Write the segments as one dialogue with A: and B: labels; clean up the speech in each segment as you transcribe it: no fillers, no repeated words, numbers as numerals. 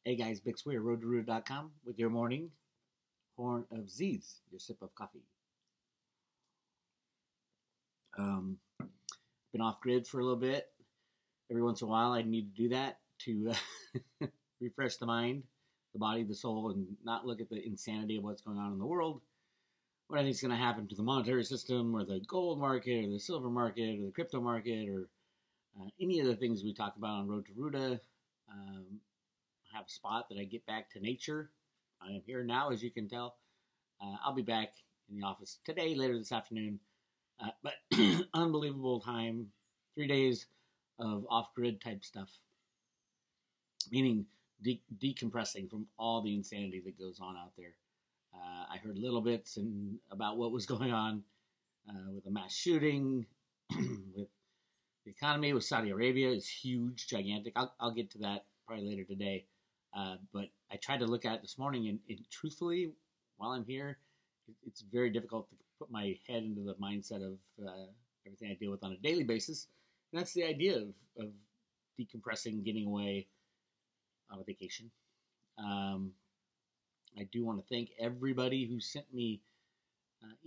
A: Hey guys, Bix Weir, roadtoruta.com with your morning horn of Z's, your sip of coffee. Been off grid for a little bit. Every once in a while, I need to do that to refresh the mind, the body, the soul, and not look at the insanity of what's going on in the world. What I think is going to happen to the monetary system, or the gold market, or the silver market, or the crypto market, or any of the things we talk about on Road to Ruta. I have a spot that I get back to nature. I am here now, as you can tell. I'll be back in the office today, later this afternoon. But unbelievable time, 3 days of off-grid type stuff, meaning decompressing from all the insanity that goes on out there. I heard little bits about what was going on with the mass shooting, with the economy, with Saudi Arabia is huge, gigantic. I'll get to that probably later today. But I tried to look at it this morning, and truthfully, while I'm here, it's very difficult to put my head into the mindset of everything I deal with on a daily basis. And that's the idea of decompressing, getting away on a vacation. I do want to thank everybody who sent me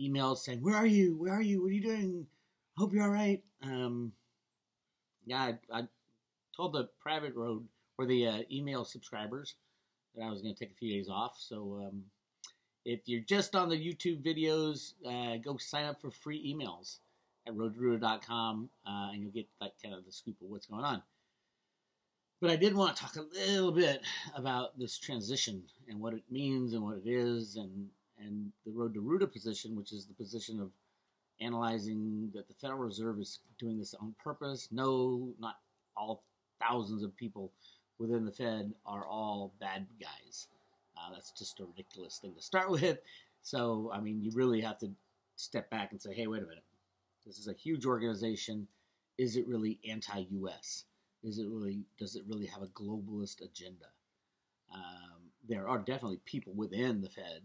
A: emails saying, "Where are you? Where are you? What are you doing? Hope you're all right." I told the private road or the email subscribers that I was going to take a few days off. So if you're just on the YouTube videos, go sign up for free emails at roadtoruta.com, and you'll get like kind of the scoop of what's going on. But I did want to talk a little bit about this transition and what it means and what it is, and the Road to Ruta position, which is the position of analyzing that the Federal Reserve is doing this on purpose. No, not all thousands of people within the Fed are all bad guys. That's just a ridiculous thing to start with. So, I mean, you really have to step back and say, hey, wait a minute. This is a huge organization. Is it really anti-U.S.? Does it really have a globalist agenda? There are definitely people within the Fed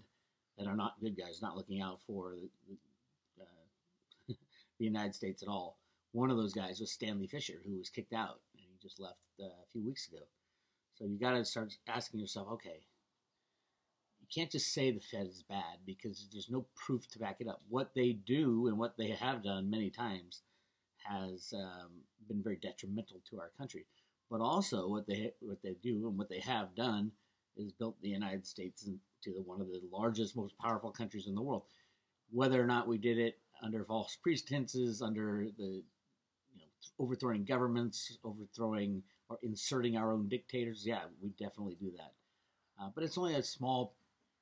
A: that are not good guys, not looking out for the United States at all. One of those guys was Stanley Fischer, who was kicked out, and he just left a few weeks ago. So you got to start asking yourself, okay, you can't just say the Fed is bad because there's no proof to back it up. What they do and what they have done many times has been very detrimental to our country. But also what they do and what they have done is built the United States into one of the largest, most powerful countries in the world. Whether or not we did it under false pretenses, under the overthrowing governments, overthrowing or inserting our own dictators, yeah, we definitely do that. But it's only a small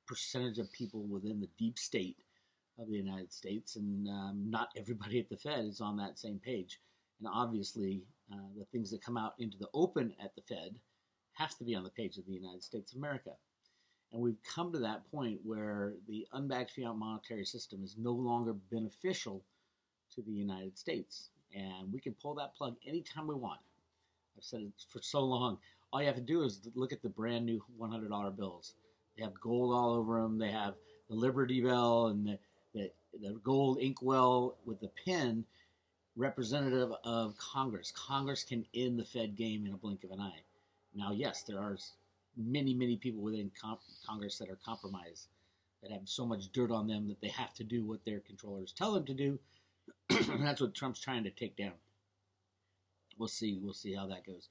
A: percentage of people within the deep state of the United States, and not everybody at the Fed is on that same page. And obviously, the things that come out into the open at the Fed have to be on the page of the United States of America. And we've come to that point where the unbacked fiat monetary system is no longer beneficial to the United States. And we can pull that plug anytime we want. I've said it for so long. All you have to do is look at the brand new $100 bills. They have gold all over them. They have the Liberty Bell and the gold inkwell with the pin, representative of Congress. Congress can end the Fed game in a blink of an eye. Now, yes, there are many, many people within Congress that are compromised, that have so much dirt on them that they have to do what their controllers tell them to do. And that's what Trump's trying to take down. We'll see how that goes.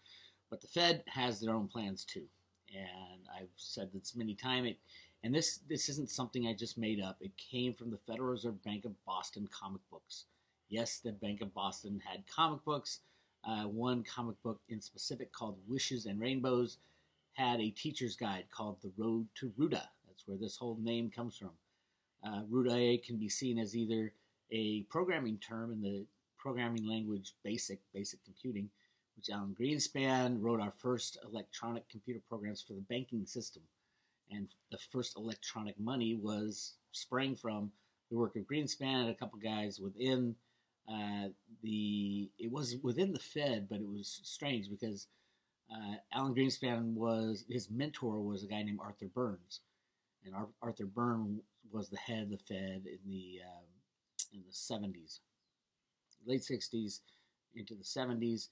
A: But the Fed has their own plans too. And I've said this many times. And this isn't something I just made up. It came from the Federal Reserve Bank of Boston comic books. Yes, the Bank of Boston had comic books. One comic book in specific called Wishes and Rainbows had a teacher's guide called The Road to Ruta. That's where this whole name comes from. Ruta can be seen as either a programming term in the programming language basic computing, which Alan Greenspan wrote our first electronic computer programs for the banking system. And the first electronic money sprang from the work of Greenspan and a couple guys within it was within the Fed, but it was strange because Alan Greenspan his mentor was a guy named Arthur Burns. And Arthur Burns was the head of the Fed in the 70s, late 60s into the 70s.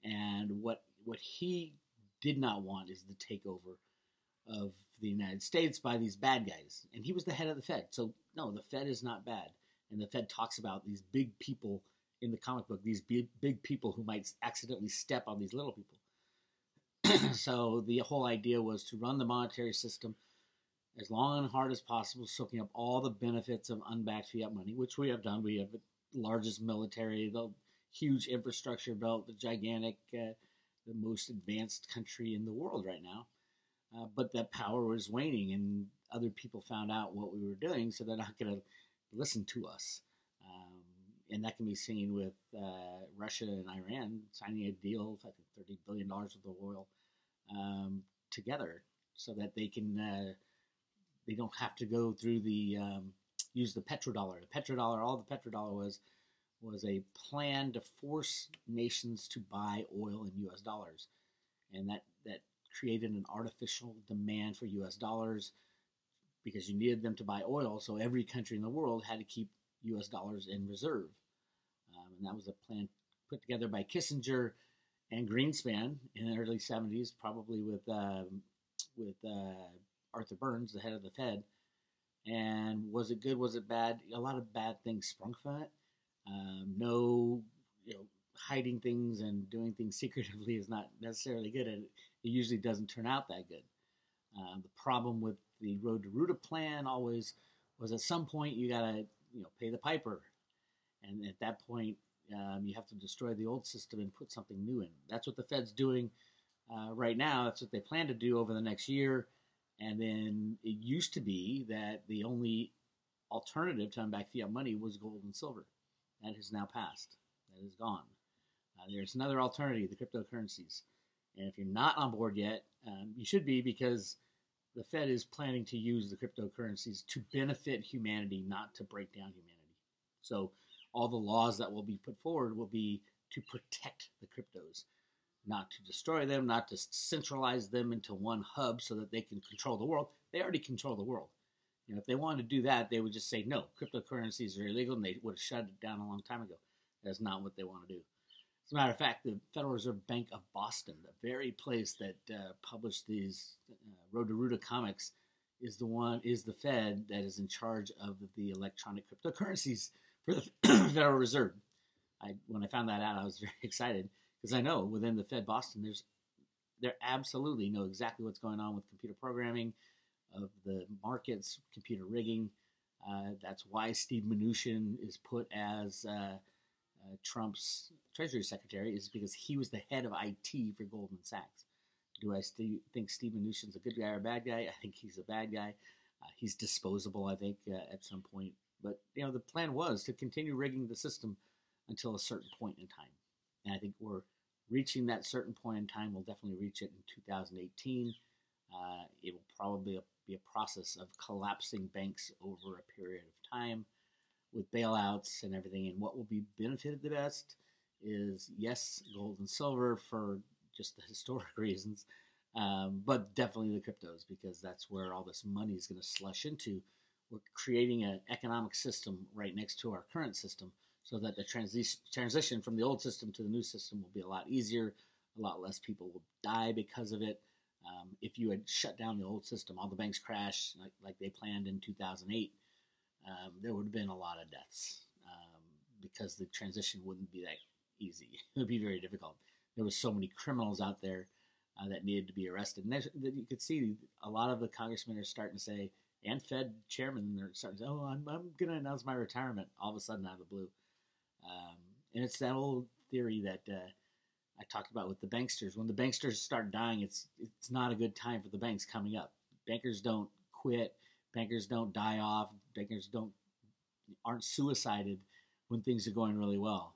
A: And what he did not want is the takeover of the United States by these bad guys. And he was the head of the Fed. So, no, the Fed is not bad. And the Fed talks about these big people in the comic book, these big people who might accidentally step on these little people. So the whole idea was to run the monetary system as long and hard as possible, soaking up all the benefits of unbacked fiat money, which we have done. We have the largest military, the huge infrastructure built, the gigantic, the most advanced country in the world right now. But that power was waning, and other people found out what we were doing, so they're not going to listen to us. And that can be seen with Russia and Iran signing a deal, I think $30 billion worth of oil together, so that they can they don't have to go through the use the petrodollar. The petrodollar, all the petrodollar was a plan to force nations to buy oil in U.S. dollars, and that created an artificial demand for U.S. dollars because you needed them to buy oil. So every country in the world had to keep U.S. dollars in reserve, and that was a plan put together by Kissinger and Greenspan in the early 70s, probably with Arthur Burns, the head of the Fed. And was it good? Was it bad? A lot of bad things sprung from it. No, hiding things and doing things secretively is not necessarily good, and it usually doesn't turn out that good. The problem with the Road to Ruta plan always was at some point you gotta pay the piper, and at that point you have to destroy the old system and put something new in. That's what the Fed's doing right now. That's what they plan to do over the next year. And then it used to be that the only alternative to unbacked fiat money was gold and silver. That has now passed. That is gone. There's another alternative, the cryptocurrencies. And if you're not on board yet, you should be, because the Fed is planning to use the cryptocurrencies to benefit humanity, not to break down humanity. So all the laws that will be put forward will be to protect the cryptos, not to destroy them, not to centralize them into one hub so that they can control the world. They already control the world. If they wanted to do that, they would just say, no, cryptocurrencies are illegal, and they would have shut it down a long time ago. That's not what they want to do. As a matter of fact, the Federal Reserve Bank of Boston, the very place that published these Road to Ruta comics, is the Fed that is in charge of the electronic cryptocurrencies for the Federal Reserve. When I found that out, I was very excited, because I know within the Fed Boston, they absolutely know exactly what's going on with computer programming of the markets, computer rigging. That's why Steve Mnuchin is put as Trump's Treasury Secretary, is because he was the head of IT for Goldman Sachs. Do I think Steve Mnuchin's a good guy or a bad guy? I think he's a bad guy. He's disposable, I think, at some point. But, the plan was to continue rigging the system until a certain point in time. And I think we're reaching that certain point in time. We'll definitely reach it in 2018. It will probably be a process of collapsing banks over a period of time with bailouts and everything. And what will be benefited the best is, yes, gold and silver for just the historic reasons, but definitely the cryptos, because that's where all this money is going to slush into. We're creating an economic system right next to our current system, so that the transition from the old system to the new system will be a lot easier. A lot less people will die because of it. If you had shut down the old system, all the banks crashed like they planned in 2008, there would have been a lot of deaths because the transition wouldn't be that easy. It would be very difficult. There were so many criminals out there that needed to be arrested. And you could see a lot of the congressmen are starting to say, and Fed chairmen are starting to say, oh, I'm going to announce my retirement all of a sudden out of the blue. And it's that old theory that I talked about with the banksters. When the banksters start dying, it's not a good time for the banks coming up. Bankers don't quit. Bankers don't die off. Bankers aren't suicided when things are going really well.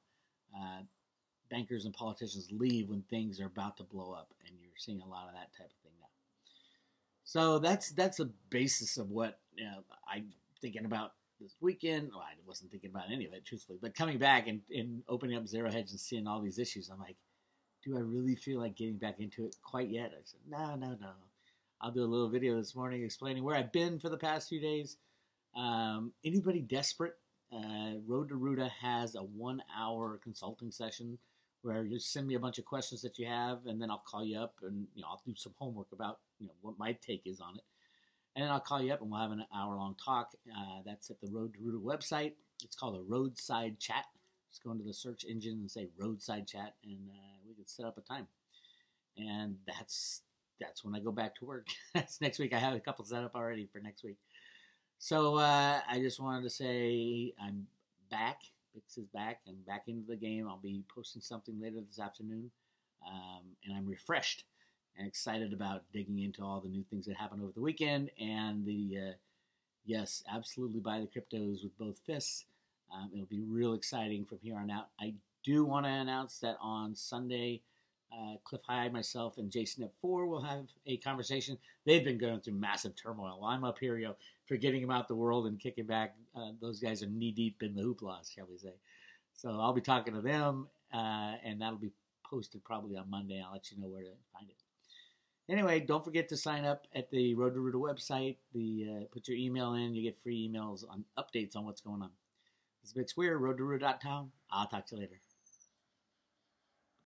A: Bankers and politicians leave when things are about to blow up, and you're seeing a lot of that type of thing now. So that's the basis of what I'm thinking about this weekend. Well, I wasn't thinking about any of it, truthfully, but coming back and opening up Zero Hedge and seeing all these issues, I'm like, do I really feel like getting back into it quite yet? I said, no. I'll do a little video this morning explaining where I've been for the past few days. Anybody desperate? Road to Ruta has a 1-hour consulting session where you send me a bunch of questions that you have, and then I'll call you up, and I'll do some homework about what my take is on it, and then I'll call you up, and we'll have an hour-long talk. That's at the Road to Rooter website. It's called a Roadside Chat. Just go into the search engine and say Roadside Chat, and we can set up a time. And that's when I go back to work. That's next week. I have a couple set up already for next week. So I just wanted to say I'm back. Bix is back. I'm back into the game. I'll be posting something later this afternoon. And I'm refreshed and excited about digging into all the new things that happened over the weekend. And yes, absolutely buy the cryptos with both fists. It'll be real exciting from here on out. I do want to announce that on Sunday, Cliff High, myself, and Jason at 4 will have a conversation. They've been going through massive turmoil. While I'm up here, forgetting about the world and kicking back. Those guys are knee-deep in the hoopla, shall we say. So I'll be talking to them, and that'll be posted probably on Monday. I'll let you know where to find it. Anyway, don't forget to sign up at the Road to Rooter website. Put your email in. You get free emails on updates on what's going on. This is Bix Weir, roadtoroot.com. I'll talk to you later.